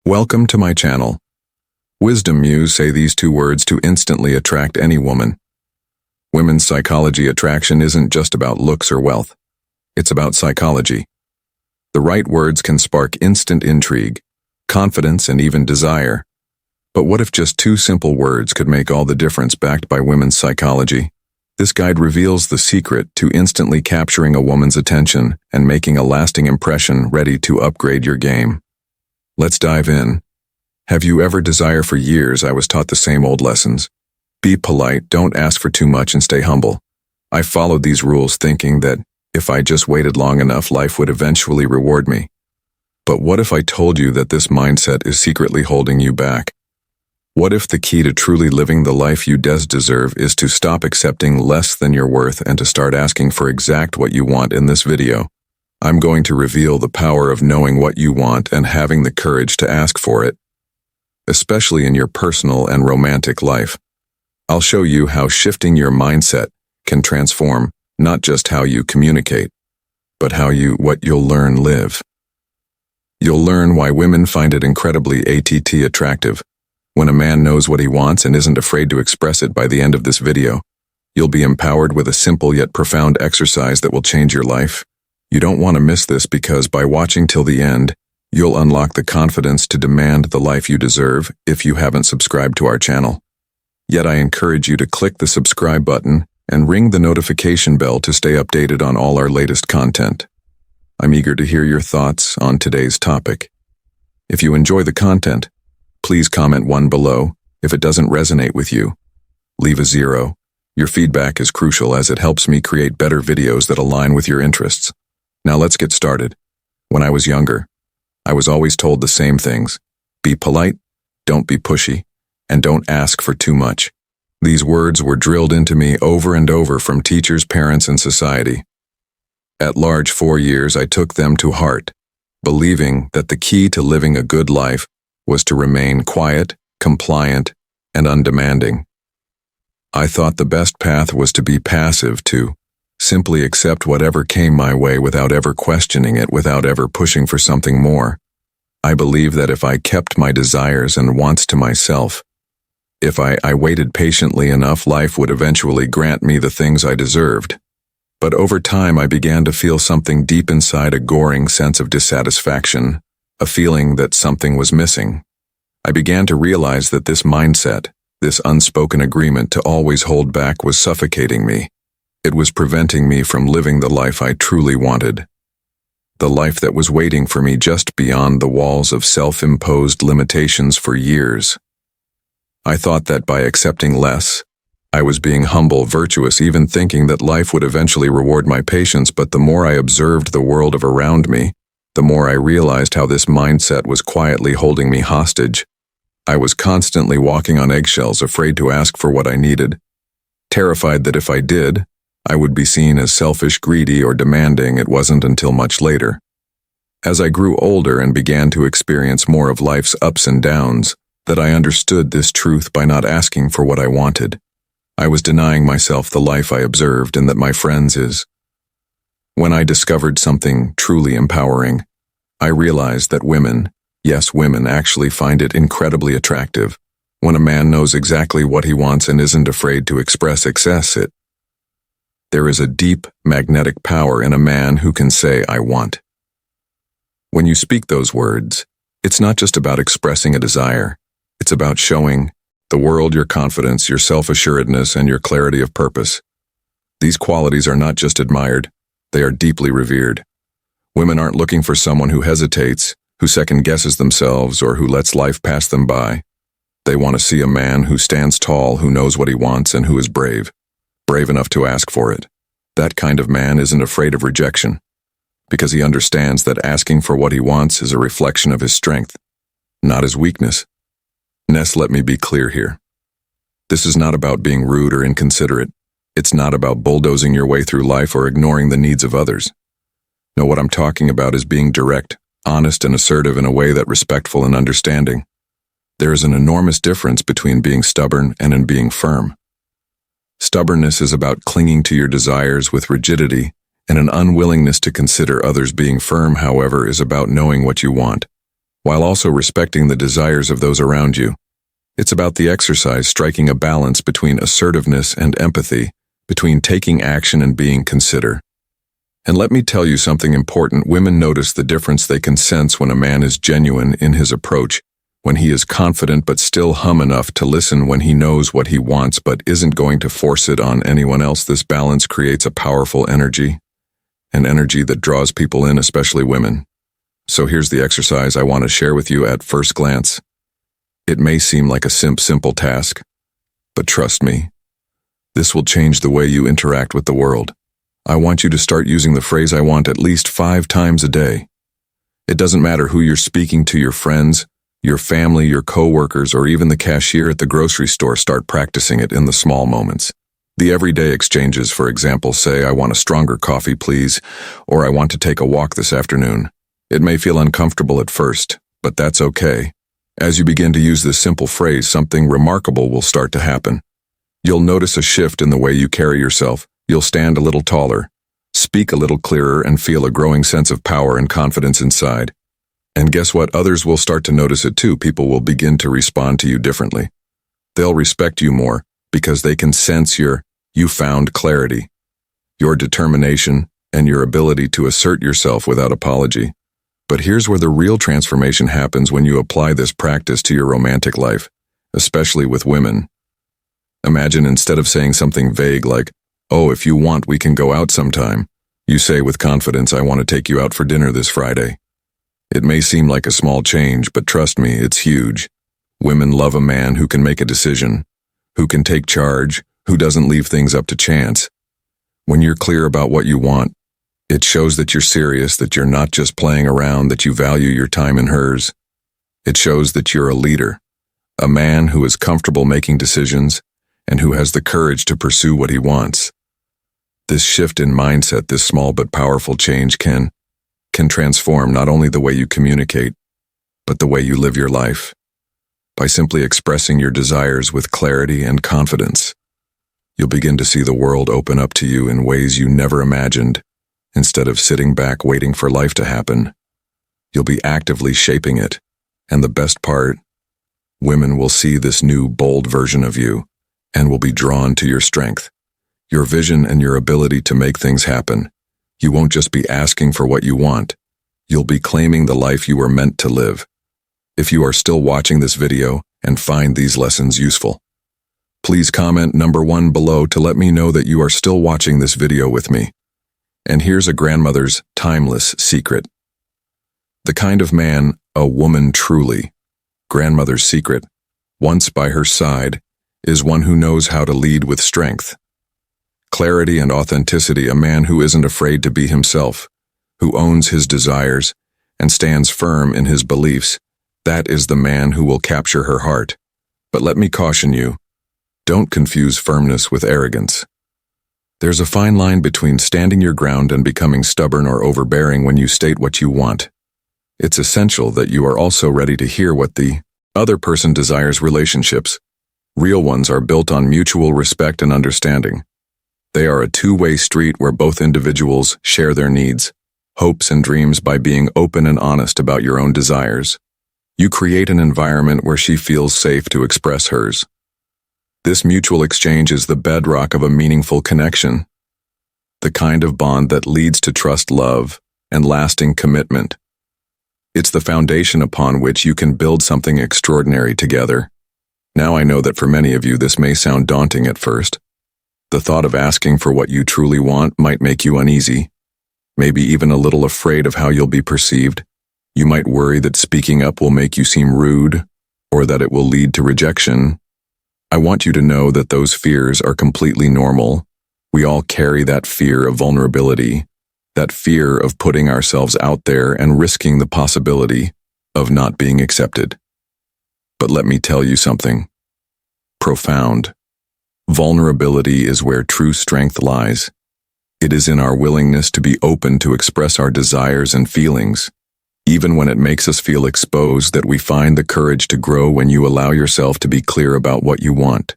Welcome to my channel. Wisdom Muse say these two words to instantly attract any woman. Women's psychology attraction isn't just about looks or wealth. It's about psychology. The right words can spark instant intrigue, confidence, and even desire. But what if just two simple words could make all the difference backed by women's psychology? This guide reveals the secret to instantly capturing a woman's attention and making a lasting impression ready to upgrade your game. Let's dive in. Have you ever desired? For years I was taught the same old lessons. Be polite, don't ask for too much, and stay humble. I followed these rules thinking that if I just waited long enough, life would eventually reward me. But what if I told you that this mindset is secretly holding you back? What if the key to truly living the life you deserve is to stop accepting less than your worth and to start asking for exact what you want? In this video, I'm going to reveal the power of knowing what you want and having the courage to ask for it, especially in your personal and romantic life. I'll show you how shifting your mindset can transform not just how you communicate, but what you'll live. You'll learn why women find it incredibly attractive when a man knows what he wants and isn't afraid to express it. By the end of this video, you'll be empowered with a simple yet profound exercise that will change your life. You don't want to miss this, because by watching till the end, you'll unlock the confidence to demand the life you deserve. If you haven't subscribed to our channel yet, I encourage you to click the subscribe button and ring the notification bell to stay updated on all our latest content. I'm eager to hear your thoughts on today's topic. If you enjoy the content, please comment 1 below. If it doesn't resonate with you, leave a 0. Your feedback is crucial as it helps me create better videos that align with your interests. Now let's get started. When I was younger, I was always told the same things. Be polite, don't be pushy, and don't ask for too much. These words were drilled into me over and over from teachers, parents, and society. At large, for years I took them to heart, believing that the key to living a good life was to remain quiet, compliant, and undemanding. I thought the best path was to be passive, to simply accept whatever came my way without ever questioning it, without ever pushing for something more. I believed that if I kept my desires and wants to myself, if I waited patiently enough, life would eventually grant me the things I deserved. But over time I began to feel something deep inside, a goring sense of dissatisfaction, a feeling that something was missing. I began to realize that this mindset, this unspoken agreement to always hold back, was suffocating me. It was preventing me from living the life I truly wanted. The life that was waiting for me just beyond the walls of self-imposed limitations. For years, I thought that by accepting less, I was being humble, virtuous, even thinking that life would eventually reward my patience. But the more I observed the world around me, the more I realized how this mindset was quietly holding me hostage. I was constantly walking on eggshells, afraid to ask for what I needed, terrified that if I did, I would be seen as selfish, greedy, or demanding. It wasn't until much later, as I grew older and began to experience more of life's ups and downs, that I understood this truth. By not asking for what I wanted, I was denying myself the life I observed and that my friends is. When I discovered something truly empowering, I realized that women, yes, women actually find it incredibly attractive when a man knows exactly what he wants and isn't afraid to express it. There is a deep magnetic power in a man who can say, "I want." When you speak those words, it's not just about expressing a desire. It's about showing the world your confidence, your self-assuredness, and your clarity of purpose. These qualities are not just admired, they are deeply revered. Women aren't looking for someone who hesitates, who second-guesses themselves, or who lets life pass them by. They want to see a man who stands tall, who knows what he wants, and who is brave enough to ask for it. That kind of man isn't afraid of rejection, because he understands that asking for what he wants is a reflection of his strength, not his weakness. Let me be clear here. This is not about being rude or inconsiderate. It's not about bulldozing your way through life or ignoring the needs of others. No, what I'm talking about is being direct, honest, and assertive in a way that's respectful and understanding. There is an enormous difference between being stubborn and in being firm. Stubbornness is about clinging to your desires with rigidity and an unwillingness to consider others. Being firm, however, is about knowing what you want, while also respecting the desires of those around you. It's about the exercise striking a balance between assertiveness and empathy, between taking action and being considerate. And let me tell you something important. Women notice the difference they can sense when a man is genuine in his approach, when he is confident but still enough to listen, when he knows what he wants but isn't going to force it on anyone else. This balance creates a powerful energy, an energy that draws people in, especially women. So here's the exercise I want to share with you. At first glance, it may seem like a simple task, but trust me, this will change the way you interact with the world. I want you to start using the phrase "I want" at least 5 times a day. It doesn't matter who you're speaking to, your friends, your family, your co-workers, or even the cashier at the grocery store. Start practicing it in the small moments. The everyday exchanges, for example, say, "I want a stronger coffee, please," or "I want to take a walk this afternoon." It may feel uncomfortable at first, but that's okay. As you begin to use this simple phrase, something remarkable will start to happen. You'll notice a shift in the way you carry yourself. You'll stand a little taller, speak a little clearer, and feel a growing sense of power and confidence inside. And guess what? Others will start to notice it too. People will begin to respond to you differently. They'll respect you more because they can sense your found clarity, your determination, and your ability to assert yourself without apology. But here's where the real transformation happens: when you apply this practice to your romantic life, especially with women. Imagine, instead of saying something vague like, "Oh, if you want, we can go out sometime," you say with confidence, "I want to take you out for dinner this Friday." It may seem like a small change, but trust me, it's huge. Women love a man who can make a decision, who can take charge, who doesn't leave things up to chance. When you're clear about what you want, it shows that you're serious, that you're not just playing around, that you value your time and hers. It shows that you're a leader, a man who is comfortable making decisions and who has the courage to pursue what he wants. This shift in mindset, this small but powerful change can transform not only the way you communicate, but the way you live your life. By simply expressing your desires with clarity and confidence, you'll begin to see the world open up to you in ways you never imagined. Instead of sitting back waiting for life to happen, you'll be actively shaping it. And the best part, women will see this new, bold version of you and will be drawn to your strength, your vision, and your ability to make things happen. You won't just be asking for what you want. You'll be claiming the life you were meant to live. If you are still watching this video and find these lessons useful, please comment number 1 below to let me know that you are still watching this video with me. And here's a grandmother's timeless secret. The kind of man a woman truly, grandmother's secret, once by her side, is one who knows how to lead with strength, clarity, and authenticity. A man who isn't afraid to be himself, who owns his desires and stands firm in his beliefs. That is the man who will capture her heart. But let me caution you, don't confuse firmness with arrogance. There's a fine line between standing your ground and becoming stubborn or overbearing. When you state what you want, it's essential that you are also ready to hear what the other person desires. Relationships, real ones, are built on mutual respect and understanding. They are a two-way street where both individuals share their needs, hopes, and dreams. By being open and honest about your own desires, you create an environment where she feels safe to express hers. This mutual exchange is the bedrock of a meaningful connection, the kind of bond that leads to trust, love, and lasting commitment. It's the foundation upon which you can build something extraordinary together. Now, I know that for many of you this may sound daunting at first. The thought of asking for what you truly want might make you uneasy, maybe even a little afraid of how you'll be perceived. You might worry that speaking up will make you seem rude, or that it will lead to rejection. I want you to know that those fears are completely normal. We all carry that fear of vulnerability, that fear of putting ourselves out there and risking the possibility of not being accepted. But let me tell you something profound. Vulnerability is where true strength lies. It is in our willingness to be open to express our desires and feelings, even when it makes us feel exposed, that we find the courage to grow. When you allow yourself to be clear about what you want,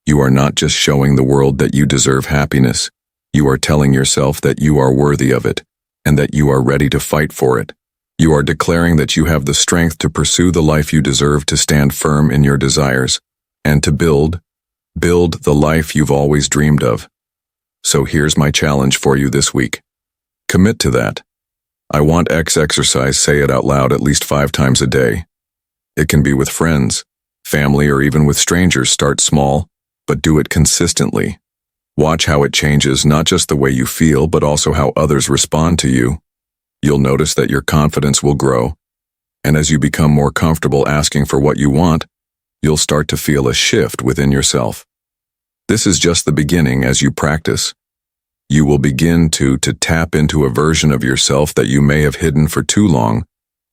you are not just showing the world that you deserve happiness. You are telling yourself that you are worthy of it, and that you are ready to fight for it. You are declaring that you have the strength to pursue the life you deserve, to stand firm in your desires, and to build the life you've always dreamed of. So here's my challenge for you this week. Commit to that. I want X exercise, say it out loud at least 5 times a day. It can be with friends, family, or even with strangers. Start small, but do it consistently. Watch how it changes not just the way you feel, but also how others respond to you. You'll notice that your confidence will grow, and as you become more comfortable asking for what you want, you'll start to feel a shift within yourself. This is just the beginning. As you practice, you will begin to tap into a version of yourself that you may have hidden for too long.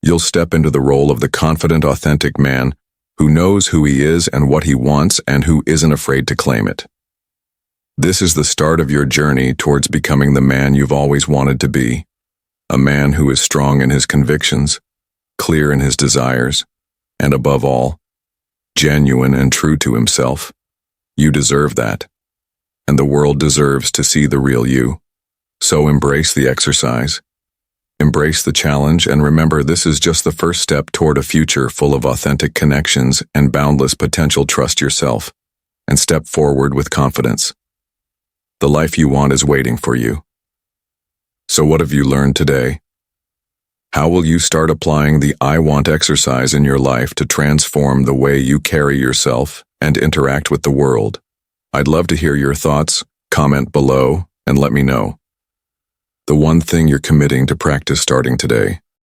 You'll step into the role of the confident, authentic man who knows who he is and what he wants, and who isn't afraid to claim it. This is the start of your journey towards becoming the man you've always wanted to be. A man who is strong in his convictions, clear in his desires, and above all, genuine and true to himself. You deserve that, and the world deserves to see the real you. So embrace the exercise, embrace the challenge, and remember, this is just the first step toward a future full of authentic connections and boundless potential. Trust yourself, and step forward with confidence. The life you want is waiting for you. So what have you learned today? How will you start applying the I want exercise in your life to transform the way you carry yourself and interact with the world? I'd love to hear your thoughts. Comment below and let me know the one thing you're committing to practice starting today.